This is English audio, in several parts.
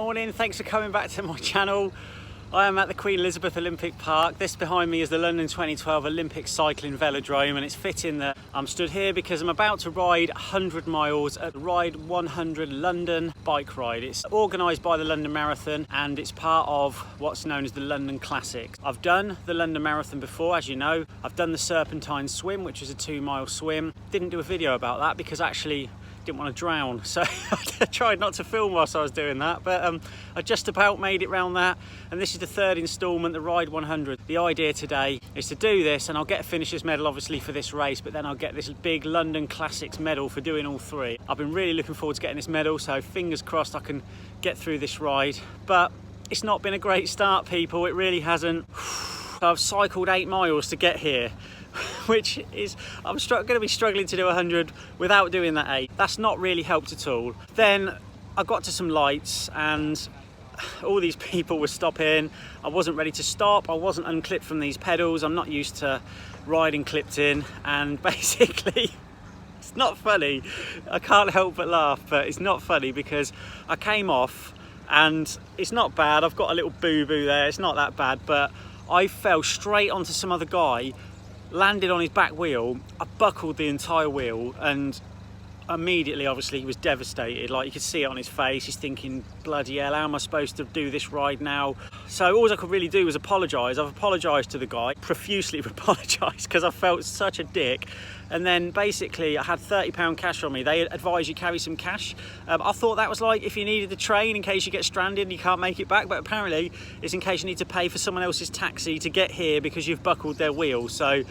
morning, thanks for coming back to my channel. I am at the Queen Elizabeth Olympic Park. This behind me is the London 2012 Olympic Cycling Velodrome, and it's fitting that I'm stood here because I'm about to ride 100 miles at Ride 100 London bike ride. It's organised by the London Marathon and it's part of what's known as the London Classics. I've done the London Marathon before, as you know. I've done the Serpentine Swim, which is a 2-mile swim. Didn't do a video about that because actually didn't want to drown, so I tried not to film whilst I was doing that, but I just about made it round that, and this is the third instalment, the Ride 100. The idea today is to do this, and I'll get a finisher's medal obviously for this race, but then I'll get this big London Classics medal for doing all three. I've been really looking forward to getting this medal, so fingers crossed I can get through this ride, but it's not been a great start, people. It really hasn't. I've cycled 8 miles to get here, which is, I'm going to be struggling to do 100 without doing that 8. That's not really helped at all. Then I got to some lights and all these people were stopping. I wasn't ready to stop. I wasn't unclipped from these pedals. I'm not used to riding clipped in, and basically it's not funny. I can't help but laugh, but it's not funny because I came off and it's not bad. I've got a little boo-boo there. It's not that bad, but I fell straight onto some other guy, landed on his back wheel. I buckled the entire wheel, and immediately obviously he was devastated. Like, you could see it on his face. He's thinking, bloody hell, how am I supposed to do this ride now? So all I could really do was apologise. I've apologised to the guy, profusely apologised, because I felt such a dick. And then basically I had £30 cash on me. They advise you carry some cash. I thought that was like if you needed the train in case you get stranded and you can't make it back, but apparently it's in case you need to pay for someone else's taxi to get here because you've buckled their wheel. So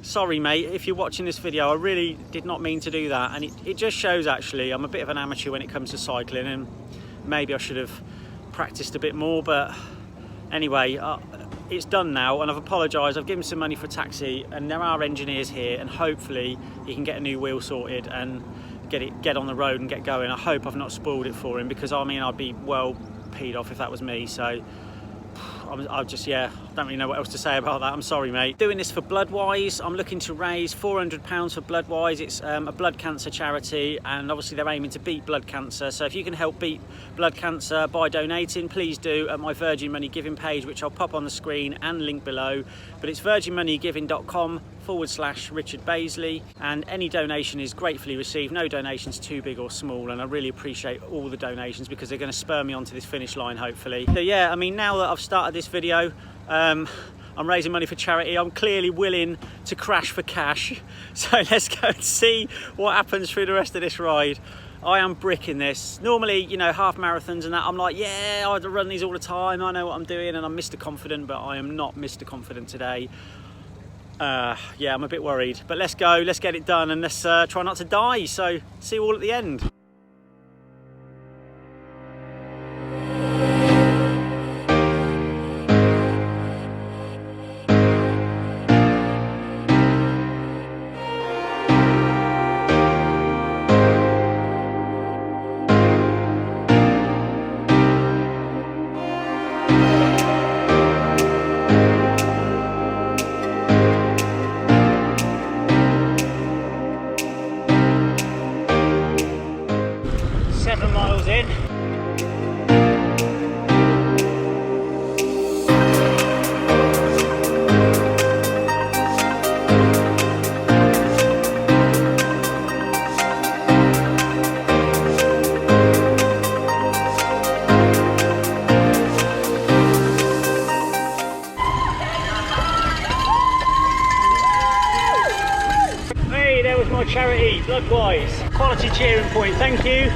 sorry mate, if you're watching this video, I really did not mean to do that, and it just shows actually I'm a bit of an amateur when it comes to cycling, and maybe I should have practiced a bit more, but anyway, it's done now, and I've apologised. I've given some money for a taxi, and there are engineers here, and hopefully he can get a new wheel sorted and get on the road and get going. I hope I've not spoiled it for him, because I mean I'd be well peed off if that was me. So I just, yeah, don't really know what else to say about that. I'm sorry, mate. Doing this for Bloodwise. I'm looking to raise £400 for Bloodwise. It's a blood cancer charity, and obviously they're aiming to beat blood cancer. So if you can help beat blood cancer by donating, please do at my Virgin Money giving page, which I'll pop on the screen and link below. But it's virginmoneygiving.com/Richard Bazley, and any donation is gratefully received. No donations too big or small, and I really appreciate all the donations because they're going to spur me onto this finish line, hopefully. So yeah, I mean, now that I've started this video, I'm raising money for charity. I'm clearly willing to crash for cash, so let's go and see what happens through the rest of this ride. I am bricking this. Normally, you know, half marathons and that, I'm like, yeah, I run these all the time, I know what I'm doing, and I'm Mr. Confident, but I am not Mr. Confident today. Yeah, I'm a bit worried, but let's go, let's get it done, and let's try not to die. So see you all at the end. Charity, Bloodwise, quality cheering point, thank you.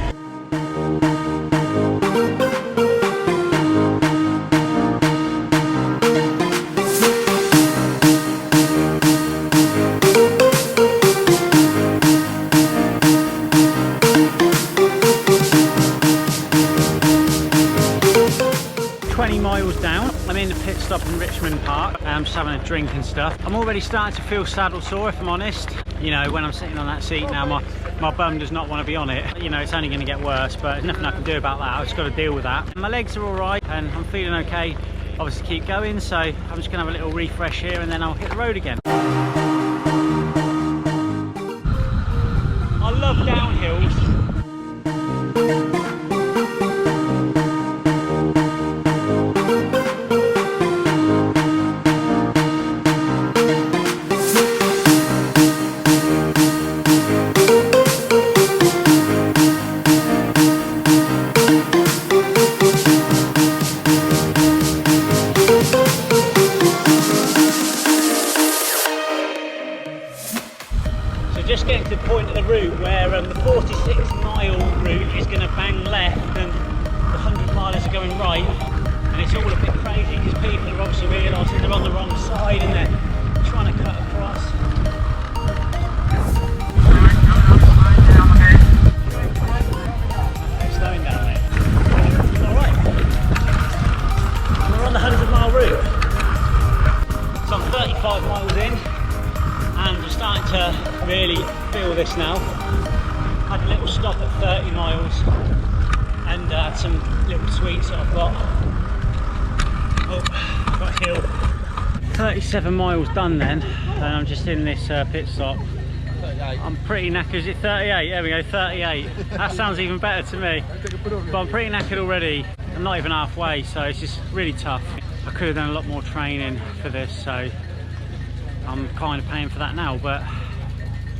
20 miles down. I'm in the pit stop in Richmond Park. I'm just having a drink and stuff. I'm already starting to feel saddle sore, if I'm honest. You know, when I'm sitting on that seat now, my bum does not want to be on it. You know, it's only going to get worse, but there's nothing I can do about that. I've just got to deal with that. My legs are all right, and I'm feeling okay. Obviously keep going, so I'm just going to have a little refresh here, and then I'll hit the road again. I love downhills. we're just getting to the point of the route where the 46-mile route is going to bang left and the 100-milers are going right, and it's all a bit crazy because people are obviously realising they're on the wrong side and they're trying to cut across. It's slowing down there. Alright, we're on the 100-mile route. So I'm 35 miles in and I'm starting to really feel this now. Had a little stop at 30 miles and some little sweets that I've got. Oh, got a hill. 37 miles done then, and I'm just in this pit stop. I'm pretty knackered. Is it 38? There we go, 38. That sounds even better to me. But I'm pretty knackered already. I'm not even halfway, so it's just really tough. I could have done a lot more training for this, so I'm kind of paying for that now, but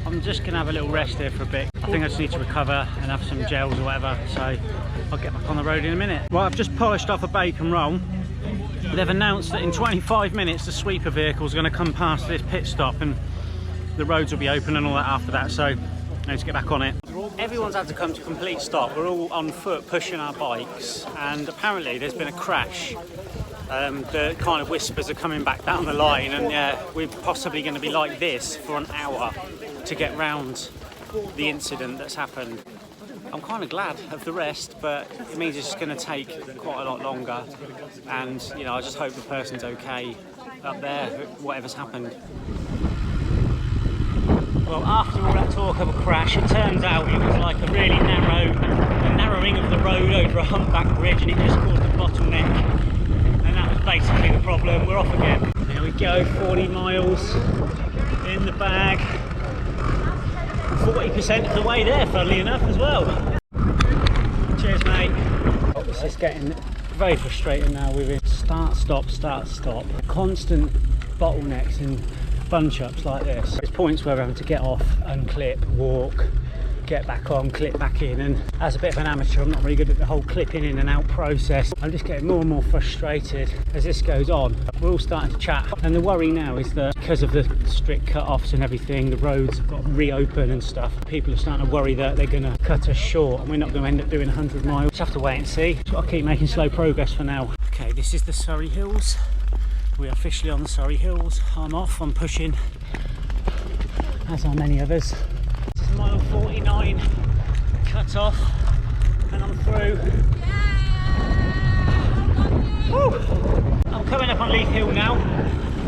I'm just going to have a little rest here for a bit. I think I just need to recover and have some gels or whatever, so I'll get back on the road in a minute. Well, I've just polished off a bacon roll. They've announced that in 25 minutes the sweeper vehicle is going to come past this pit stop and the roads will be open and all that after that, so I need to get back on it. Everyone's had to come to a complete stop. We're all on foot pushing our bikes, and apparently there's been a crash. The kind of whispers are coming back down the line, and yeah, we're possibly going to be like this for an hour to get round the incident that's happened. I'm kind of glad of the rest, but it means it's going to take quite a lot longer, and you know, I just hope the person's okay up there, whatever's happened. Well, after all that talk of a crash, it turns out it was like a really narrowing of the road over a humpback bridge, and it just caused a bottleneck. Basically the problem. We're off again. There we go, 40 miles in the bag. 40% of the way there, funnily enough, as well. Cheers, mate. Oh, this is getting very frustrating now with it. Start, stop, constant bottlenecks and bunch-ups like this. There's points where we're having to get off, unclip, walk, get back on, clip back in, and as a bit of an amateur I'm not really good at the whole clipping in and out process. I'm just getting more and more frustrated as this goes on. We're all starting to chat, and the worry now is that because of the strict cut-offs and everything, the roads have got to reopen and stuff. People are starting to worry that they're going to cut us short and we're not going to end up doing 100 miles. Just have to wait and see. Just got to keep making slow progress for now. Okay, this is the Surrey Hills. We are officially on the Surrey Hills. I'm off, I'm pushing, as are many others. Mile 49 cut off and I'm through. Woo! I'm coming up on Leith Hill now.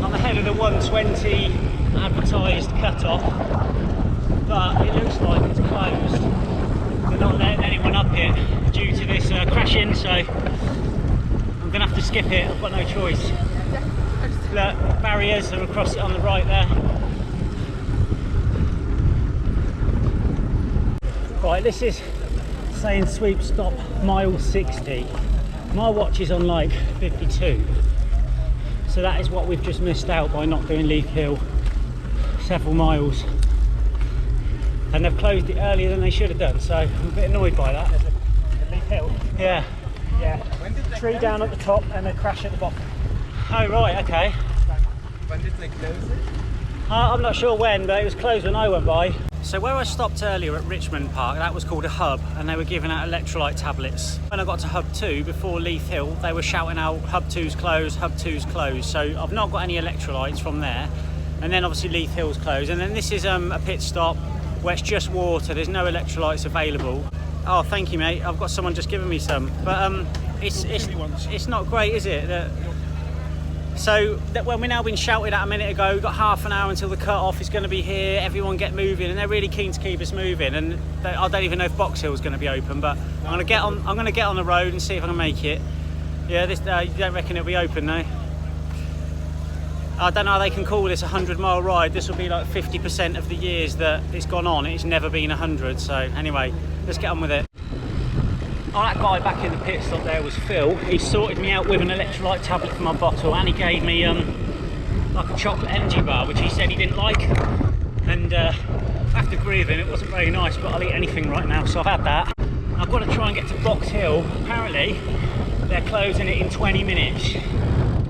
I'm ahead of the 120 advertised cut off, but it looks like it's closed. They're not letting anyone up here due to this crashing, so I'm gonna have to skip it. I've got no choice. Look, barriers are across it on the right there. Right, this is saying sweep stop mile 60. My watch is on like 52. So that is what we've just missed out by not doing Leith Hill several miles. And they've closed it earlier than they should have done, so I'm a bit annoyed by that. Leith Hill? Yeah. Yeah. Tree down at the top and a crash at the bottom. Oh right, okay. When did they close it? I'm not sure when, but it was closed when I went by. So where I stopped earlier at Richmond Park, that was called a hub, and they were giving out electrolyte tablets. When I got to hub 2 before Leith Hill, they were shouting out hub 2's closed, hub 2's closed. So I've not got any electrolytes from there. And then obviously Leith Hill's closed. And then this is a pit stop where it's just water, there's no electrolytes available. Oh, thank you, mate. I've got someone just giving me some. But it's not great, is it? So that when we're now been shouted at a minute ago, we've got half an hour until the cut-off is going to be here, everyone get moving, and they're really keen to keep us moving, and I don't even know if Box Hill is going to be open, but I'm going to get on the road and see if I can make it. Yeah, this you don't reckon it'll be open, no? I don't know how they can call this a 100-mile ride. This will be like 50% of the years that it's gone on. It's never been 100, so anyway, let's get on with it. Oh, that guy back in the pit stop there was Phil. He sorted me out with an electrolyte tablet for my bottle, and he gave me like a chocolate energy bar, which he said he didn't like. And I have to agree with him, it wasn't very nice, but I'll eat anything right now, so I've had that. I've got to try and get to Box Hill. Apparently, they're closing it in 20 minutes.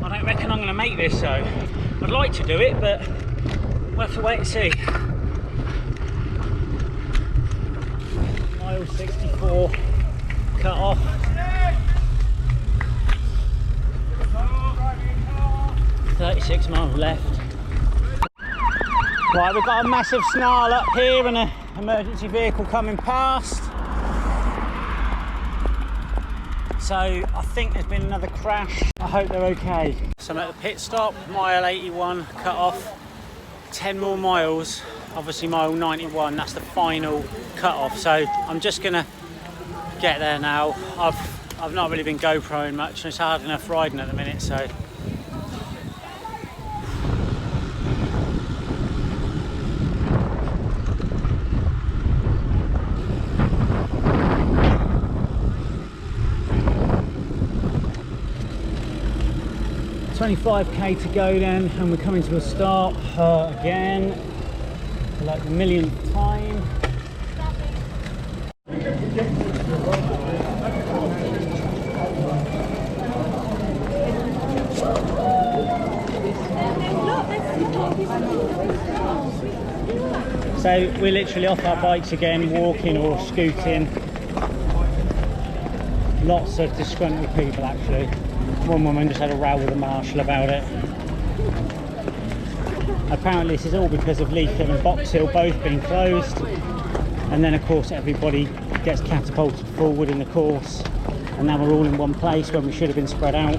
I don't reckon I'm going to make this, so I'd like to do it, but we'll have to wait and see. miles, 64 cut off. $36 miles left. Right, we've got a massive snarl up here and an emergency vehicle coming past. So I think there's been another crash. I hope they're okay. So I'm at the pit stop, mile 81 cut off, 10 more miles, obviously mile 91, that's the final cut off. So I'm just gonna get there now. I've not really been GoProing much and it's hard enough riding at the minute, so. 25k to go then, and we're coming to a stop again for like the millionth time. So we're literally off our bikes again, walking or scooting. Lots of disgruntled people actually. One woman just had a row with the marshal about it. Apparently this is all because of Leith Hill and Box Hill both being closed, and then of course everybody gets catapulted forward in the course, and now we're all in one place when we should have been spread out,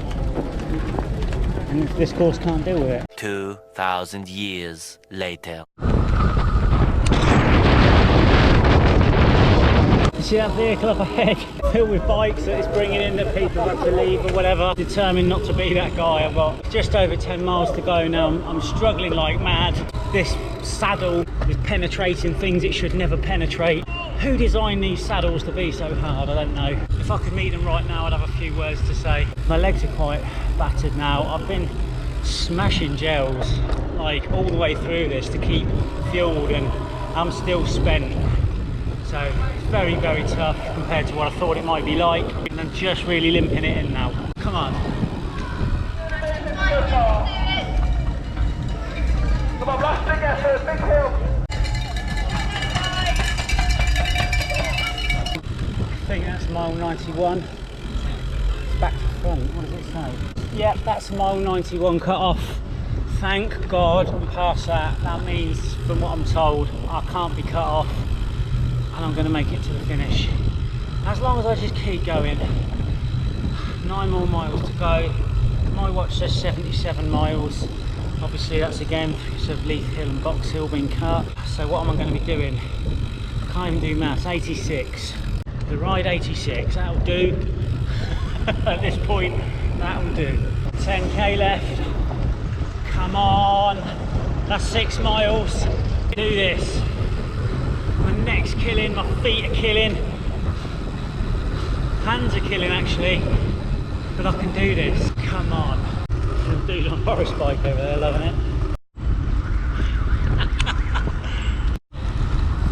and this course can't deal with it. 2,000 years later. You see that vehicle up ahead, filled with bikes that it's bringing in that people have to leave or whatever. Determined not to be that guy. I've got just over 10 miles to go now. I'm struggling like mad. This saddle is penetrating things it should never penetrate. Who designed these saddles to be so hard? I don't know. If I could meet them right now, I'd have a few words to say. My legs are quite battered now. I've been smashing gels like all the way through this to keep fueled, and I'm still spent. So it's very, very tough compared to what I thought it might be like. And I'm just really limping it in now. Come on. Come on, last big effort, big hill. I think that's mile 91. It's back to front. What does it say? Yep, that's mile 91 cut off. Thank God I'm past that. That means, from what I'm told, I can't be cut off. And I'm going to make it to the finish. As long as I just keep going. 9 more miles to go. My watch says 77 miles. Obviously that's again because of Leith Hill and Box Hill being cut. So what am I going to be doing? I can't even do maths. 86. The ride 86, that'll do. At this point, that'll do. 10k left. Come on. That's 6 miles. Do this. My neck's killing, my feet are killing, hands are killing actually, but I can do this. Come on. There's a dude on a forest bike over there loving it.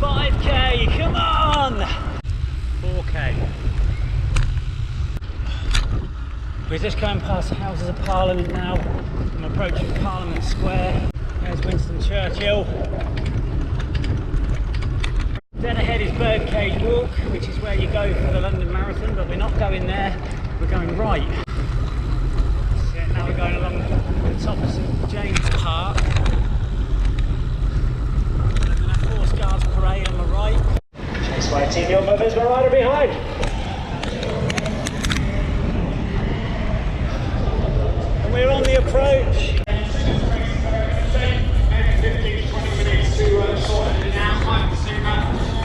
5k, come on! 4k. We're just going past the Houses of Parliament now. I'm approaching Parliament Square. There's Winston Churchill. Then ahead is Birdcage Walk, which is where you go for the London Marathon, but we're not going there, we're going right. So now we're going along the top of St James Park. And then a Horse Guards Parade on the right. Chase by TV on Mothers, my rider behind. And we're on the approach.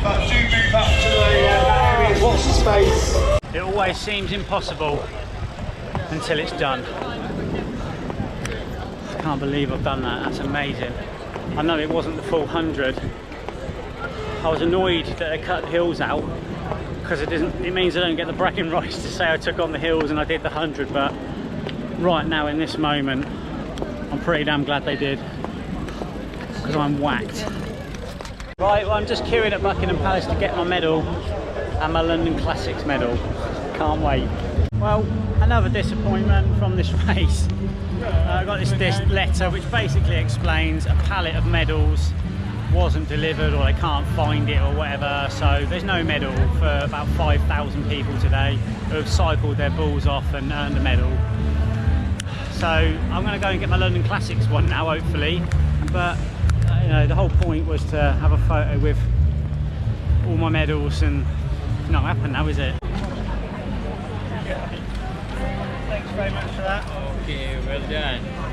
But do move up to the areas, watch the space. It always seems impossible until it's done. I can't believe I've done that, that's amazing. I know it wasn't the full 100. I was annoyed that they cut the hills out because it means I don't get the bragging rights to say I took on the hills and I did the 100, but right now in this moment I'm pretty damn glad they did because I'm whacked. Right, well I'm just queuing at Buckingham Palace to get my medal and my London Classics medal. Can't wait. Well, another disappointment from this race. I got this letter which basically explains a pallet of medals wasn't delivered or they can't find it or whatever, so there's no medal for about 5,000 people today who have cycled their balls off and earned a medal. So I'm going to go and get my London Classics one now, hopefully, but you know, the whole point was to have a photo with all my medals, and it's not happened now, is it? Thanks very much for that. Okay, well done.